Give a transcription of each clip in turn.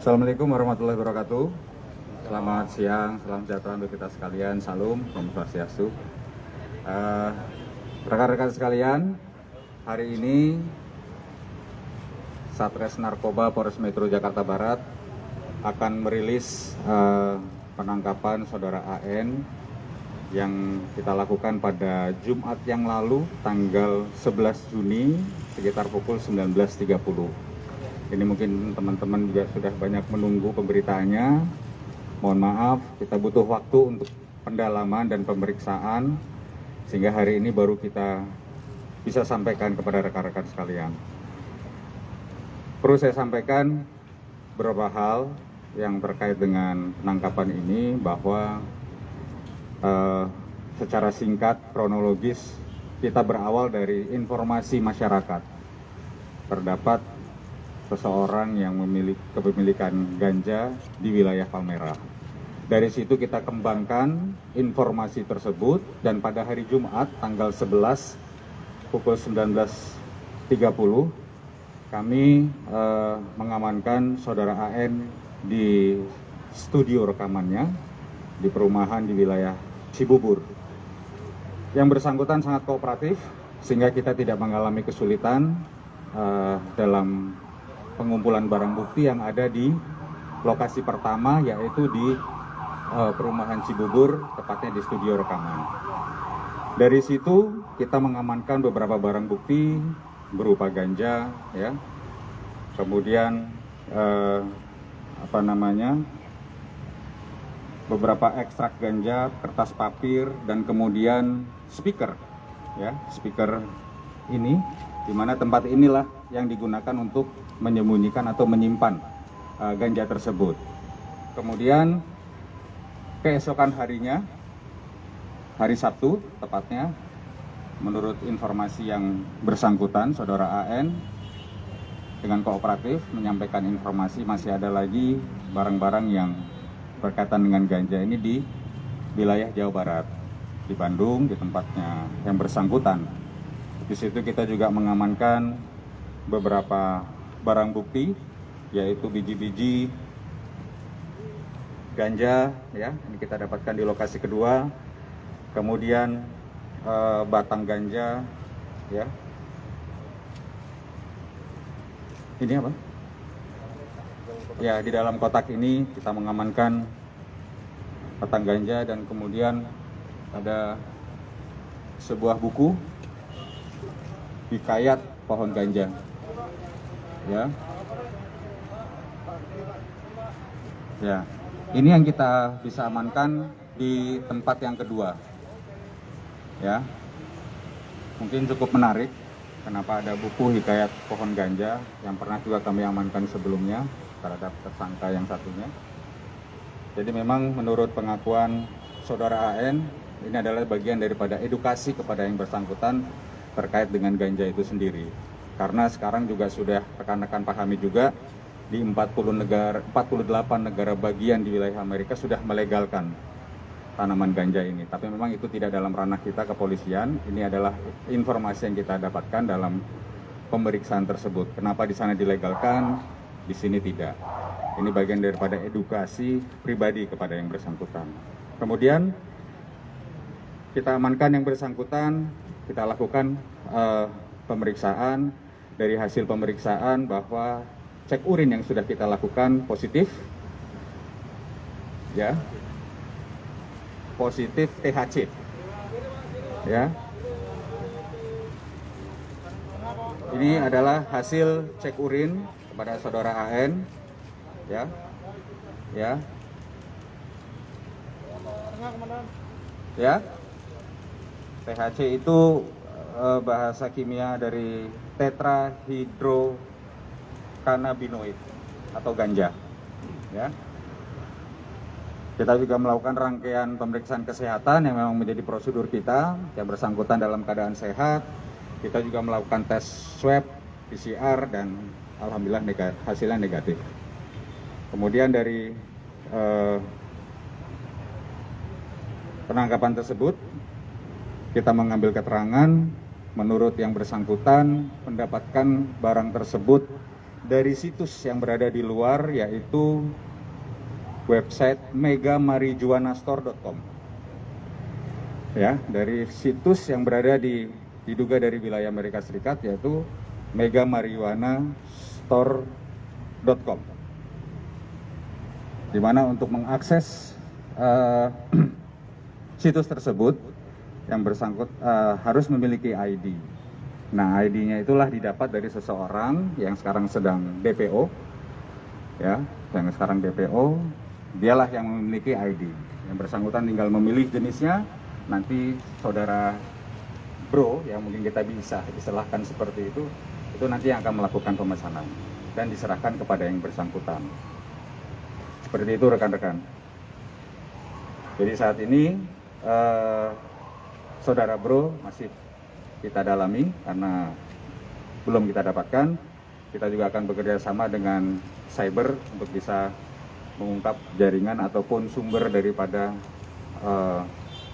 Assalamualaikum warahmatullahi wabarakatuh. Selamat siang, salam sejahtera untuk kita sekalian. Salam, Om Swastiastu. Rekan-rekan sekalian, hari ini Satres Narkoba Polres Metro Jakarta Barat akan merilis penangkapan saudara AN yang kita lakukan pada Jumat yang lalu, tanggal 11 Juni, sekitar pukul 19.30. Ini mungkin teman-teman juga sudah banyak menunggu pemberitaannya. Mohon maaf, kita butuh waktu untuk pendalaman dan pemeriksaan, sehingga hari ini baru kita bisa sampaikan kepada rekan-rekan sekalian. Perlu saya sampaikan beberapa hal yang terkait dengan penangkapan ini, bahwa secara singkat, kronologis, kita berawal dari informasi masyarakat. Terdapat seseorang yang memiliki kepemilikan ganja di wilayah Palmerah. Dari situ kita kembangkan informasi tersebut, dan pada hari Jumat tanggal 11 pukul 19.30 kami mengamankan saudara AN di studio rekamannya di perumahan di wilayah Cibubur. Yang bersangkutan sangat kooperatif sehingga kita tidak mengalami kesulitan dalam pengumpulan barang bukti yang ada di lokasi pertama, yaitu di perumahan Cibubur, tepatnya di studio rekaman. Dari situ kita mengamankan beberapa barang bukti berupa ganja, ya, kemudian beberapa ekstrak ganja, kertas papir, dan kemudian speaker, ya, speaker ini, di mana tempat inilah yang digunakan untuk menyembunyikan atau menyimpan ganja tersebut. Kemudian keesokan harinya, hari Sabtu tepatnya, menurut informasi yang bersangkutan, saudara AN dengan kooperatif menyampaikan informasi masih ada lagi barang-barang yang berkaitan dengan ganja ini di wilayah Jawa Barat, di Bandung, di tempatnya yang bersangkutan. Di situ kita juga mengamankan beberapa barang bukti, yaitu biji-biji ganja, ya, ini kita dapatkan di lokasi kedua. Kemudian batang ganja, ya. Ini apa? Ya, di dalam kotak ini kita mengamankan batang ganja, dan kemudian ada sebuah buku hikayat pohon ganja, ya. Ya, ini yang kita bisa amankan di tempat yang kedua, ya. Mungkin cukup menarik kenapa ada buku hikayat pohon ganja yang pernah juga kami amankan sebelumnya terhadap tersangka yang satunya. Jadi memang menurut pengakuan saudara AN, ini adalah bagian daripada edukasi kepada yang bersangkutan terkait dengan ganja itu sendiri. Karena sekarang juga sudah rekan-rekan pahami juga, di 48 negara bagian di wilayah Amerika sudah melegalkan tanaman ganja ini. Tapi memang itu tidak dalam ranah kita kepolisian. Ini adalah informasi yang kita dapatkan dalam pemeriksaan tersebut. Kenapa di sana dilegalkan, di sini tidak. Ini bagian daripada edukasi pribadi kepada yang bersangkutan. Kemudian kita amankan yang bersangkutan, kita lakukan pemeriksaan. Dari hasil pemeriksaan bahwa cek urin yang sudah kita lakukan positif, ya, positif THC, ya. Ini adalah hasil cek urin kepada saudara AN, ya, ya, ya. THC itu bahasa kimia dari tetrahydrocannabinoid atau ganja, ya. Kita juga melakukan rangkaian pemeriksaan kesehatan yang memang menjadi prosedur kita, yang bersangkutan dalam keadaan sehat. Kita juga melakukan tes swab, PCR, dan alhamdulillah hasilnya negatif. Kemudian dari penangkapan tersebut, kita mengambil keterangan. Menurut yang bersangkutan, mendapatkan barang tersebut dari situs yang berada di luar, yaitu website megamarijuanastore.com. Ya, dari situs yang berada diduga dari wilayah Amerika Serikat, yaitu megamarijuanastore.com, di mana untuk mengakses situs tersebut yang bersangkut harus memiliki ID. Nah, ID-nya itulah didapat dari seseorang yang sekarang sedang DPO, ya, yang sekarang DPO, dialah yang memiliki ID. Yang bersangkutan tinggal memilih jenisnya. Nanti saudara bro, yang mungkin kita bisa istilahkan seperti itu nanti yang akan melakukan pemesanan dan diserahkan kepada yang bersangkutan. Seperti itu rekan-rekan. Jadi saat ini saudara bro masih kita dalami karena belum kita dapatkan. Kita juga akan bekerja sama dengan cyber untuk bisa mengungkap jaringan ataupun sumber daripada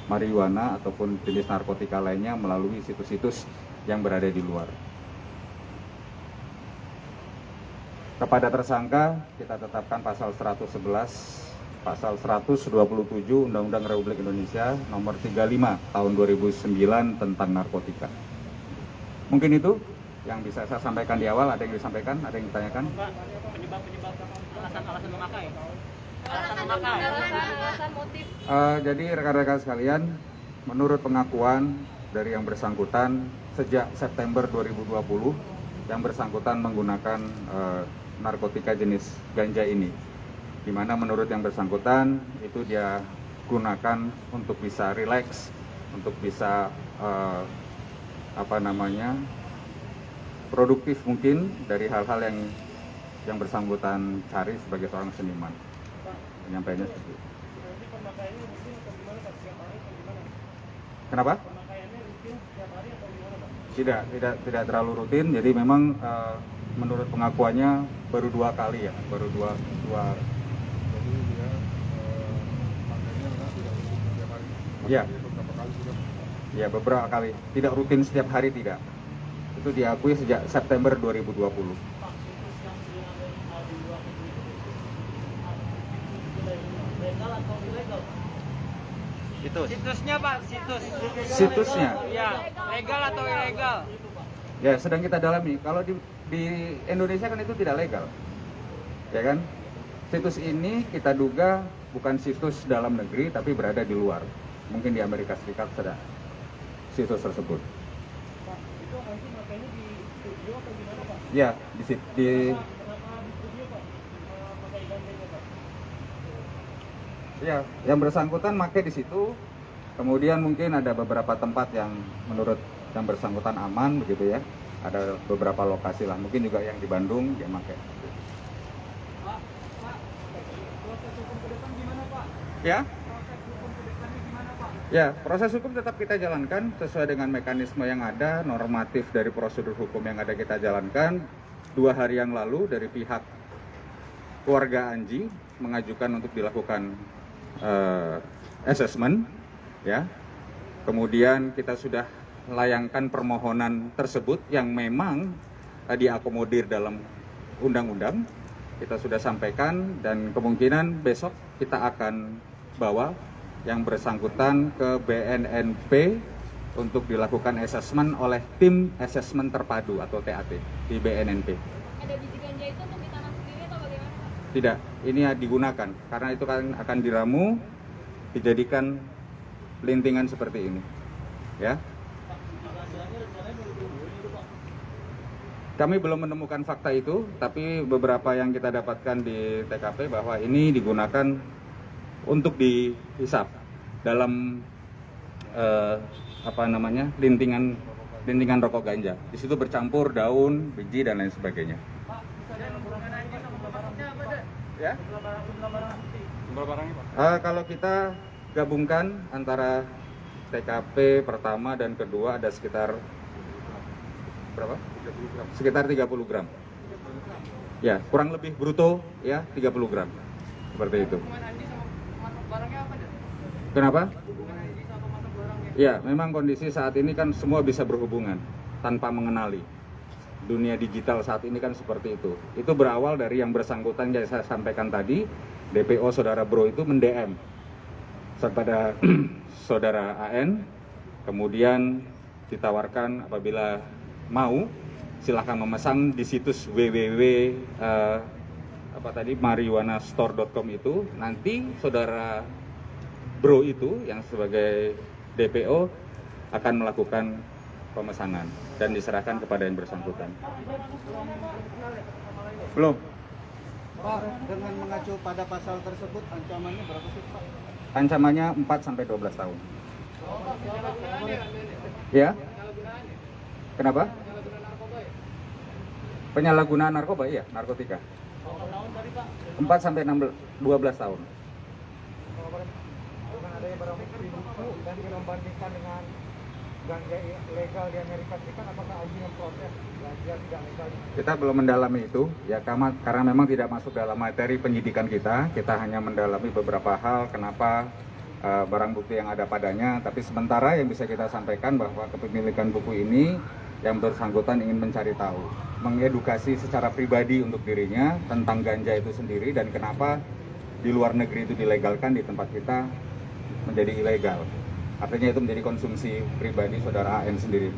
marijuana ataupun jenis narkotika lainnya melalui situs-situs yang berada di luar. Kepada tersangka kita tetapkan pasal 111, pasal 127 Undang-Undang Republik Indonesia nomor 35 tahun 2009 tentang narkotika. Mungkin itu yang bisa saya sampaikan di awal. Ada yang disampaikan, ada yang ditanyakan? Pak, penyebab alasan memakai. Alasan motif. Jadi rekan-rekan sekalian, menurut pengakuan dari yang bersangkutan, sejak September 2020 yang bersangkutan menggunakan narkotika jenis ganja ini, di mana menurut yang bersangkutan itu dia gunakan untuk bisa rileks, untuk bisa produktif mungkin dari hal-hal yang bersangkutan cari sebagai seorang seniman. Penyampaiannya seperti itu. Kenapa? Tidak terlalu rutin. Jadi memang menurut pengakuannya baru 2 kali ya, baru dua. Jadi dia pakainya tidak rutin setiap hari. Iya. Beberapa kali sudah. Ya, beberapa kali. Tidak rutin setiap hari, tidak. Itu diakui sejak September 2020. Legal atau ilegal? Situsnya Pak, Situsnya. ya, legal atau ilegal? Ya, sedang kita dalami. Kalau di Indonesia kan itu tidak legal. Ya kan? Situs ini kita duga bukan situs dalam negeri tapi berada di luar. Mungkin di Amerika Serikat sedang situs tersebut. Pak, itu nanti makanya di studio atau gimana Pak? Ya, di Kenapa di studio Pak? Pakai gandengnya Pak? ya, yang bersangkutan pakai di situ. Kemudian mungkin ada beberapa tempat yang menurut yang bersangkutan aman begitu ya. Ada beberapa lokasi lah. Mungkin juga yang di Bandung dia pakai. Pak, proses hukum ke depan gimana Pak? Ya? Proses hukum ke depannya gimana Pak? Ya, proses hukum tetap kita jalankan sesuai dengan mekanisme yang ada, normatif dari prosedur hukum yang ada kita jalankan. 2 hari yang lalu dari pihak keluarga Anji mengajukan untuk dilakukan assessment, ya. Kemudian kita sudah layangkan permohonan tersebut yang memang diakomodir dalam undang-undang. Kita sudah sampaikan dan kemungkinan besok kita akan bawa yang bersangkutan ke BNNP untuk dilakukan assessment oleh tim assessment terpadu atau TAT di BNNP. Ada biji ganja itu untuk ditanam sendiri atau bagaimana Pak? Tidak, ini digunakan karena itu kan akan diramu, dijadikan lintingan seperti ini, ya. Kami belum menemukan fakta itu, tapi beberapa yang kita dapatkan di TKP bahwa ini digunakan untuk dihisap dalam lintingan rokok ganja. Di situ bercampur daun, biji dan lain sebagainya. Ya? Jumlah barangnya Pak? Kalau kita gabungkan antara TKP pertama dan kedua ada sekitar berapa? 30 gram. Sekitar 30 gram. Ya, kurang lebih bruto ya 30 gram. Seperti itu. Hubungan Andi sama masuk barangnya apa deh? Kenapa? Hubungan Andi sama masuk barangnya? Ya, memang kondisi saat ini kan semua bisa berhubungan tanpa mengenali. dunia digital saat ini kan seperti itu. Itu berawal dari yang bersangkutan yang saya sampaikan tadi, DPO saudara Bro itu mend-DM kepada saudara AN, kemudian ditawarkan apabila mau silahkan memesan di situs marijuanastore.com itu. Nanti saudara Bro itu yang sebagai DPO akan melakukan pemesanan dan diserahkan kepada yang bersangkutan. Belum. Pak, dengan mengacu pada pasal tersebut ancamannya berapa sih, Pak? Ancamannya 4 sampai 12 tahun. Ya? Kenapa? Penyalahgunaan narkoba, iya, narkotika. 4 sampai 12 tahun. Dengan adanya barang bukti buku dan membandingkan dengan ganja legal di Amerika Serikat, apakah Albi memprotes ganja tidak legal? Kita belum mendalami itu, ya karena memang tidak masuk dalam materi penyidikan kita. Kita hanya mendalami beberapa hal, kenapa barang bukti yang ada padanya. Tapi sementara yang bisa kita sampaikan bahwa kepemilikan buku ini yang bersangkutan ingin mencari tahu, mengedukasi secara pribadi untuk dirinya tentang ganja itu sendiri dan kenapa di luar negeri itu dilegalkan, di tempat kita menjadi ilegal. Artinya itu menjadi konsumsi pribadi saudara AN sendiri.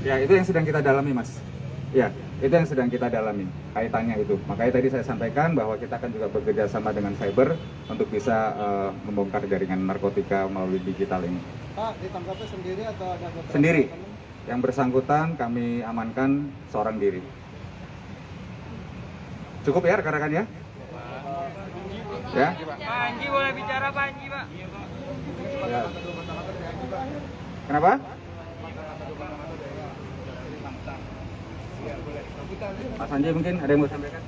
Ya, itu yang sedang kita dalami, Mas. Ya, itu yang sedang kita dalami, kaitannya itu. Makanya tadi saya sampaikan bahwa kita akan juga bekerja sama dengan cyber untuk bisa membongkar jaringan narkotika melalui digital ini. Pak, ditangkapnya sendiri atau ada beberapa Sendiri. teman? Yang bersangkutan kami amankan seorang diri. Cukup ya rekan-rekan ya? Ya? Pak Anji boleh bicara Pak Anji, Pak. Ya. Kenapa? Mas Anji mungkin ada yang mau sampaikan?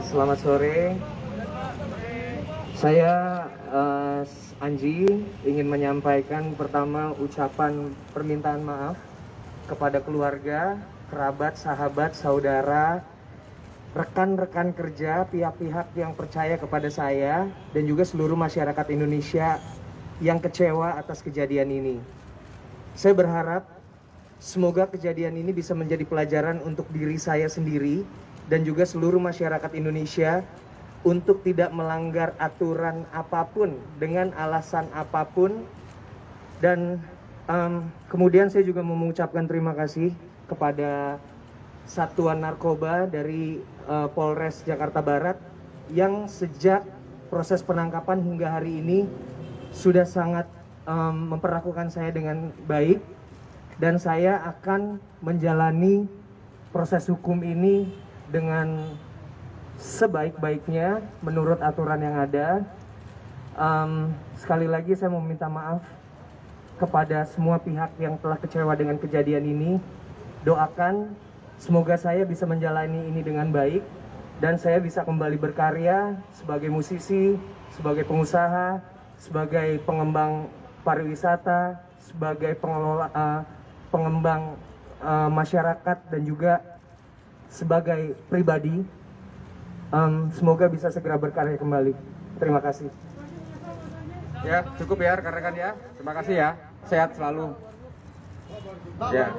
Selamat sore. Saya Anji ingin menyampaikan pertama ucapan permintaan maaf kepada keluarga, kerabat, sahabat, saudara, rekan-rekan kerja, pihak-pihak yang percaya kepada saya dan juga seluruh masyarakat Indonesia yang kecewa atas kejadian ini. Saya berharap semoga kejadian ini bisa menjadi pelajaran untuk diri saya sendiri dan juga seluruh masyarakat Indonesia untuk tidak melanggar aturan apapun dengan alasan apapun. Dan kemudian saya juga mau mengucapkan terima kasih kepada Satuan Narkoba dari Polres Jakarta Barat yang sejak proses penangkapan hingga hari ini sudah sangat memperlakukan saya dengan baik, dan saya akan menjalani proses hukum ini dengan sebaik-baiknya menurut aturan yang ada. Sekali lagi saya mau minta maaf kepada semua pihak yang telah kecewa dengan kejadian ini. Doakan semoga saya bisa menjalani ini dengan baik dan saya bisa kembali berkarya sebagai musisi, sebagai pengusaha, sebagai pengembang pariwisata, sebagai pengembang masyarakat dan juga sebagai pribadi. Semoga bisa segera berkarya kembali. Terima kasih. Ya, cukup ya rekan-rekan ya. Terima kasih ya. Sehat selalu. Ya.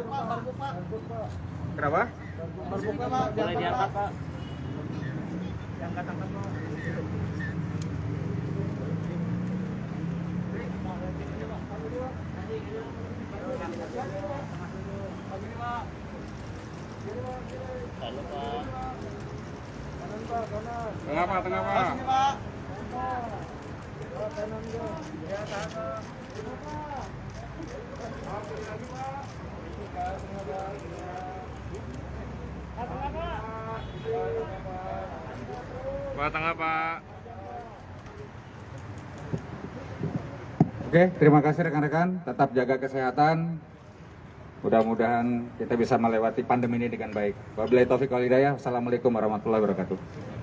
Kenapa? Boleh diangkat, Pak. Tengah Pak, tengah Pak. Pak, tengah Pak. Oke, terima kasih rekan-rekan. Tetap jaga kesehatan. Mudah-mudahan kita bisa melewati pandemi ini dengan baik. Wabillahi taufiq wal hidayah. Wassalamualaikum warahmatullahi wabarakatuh.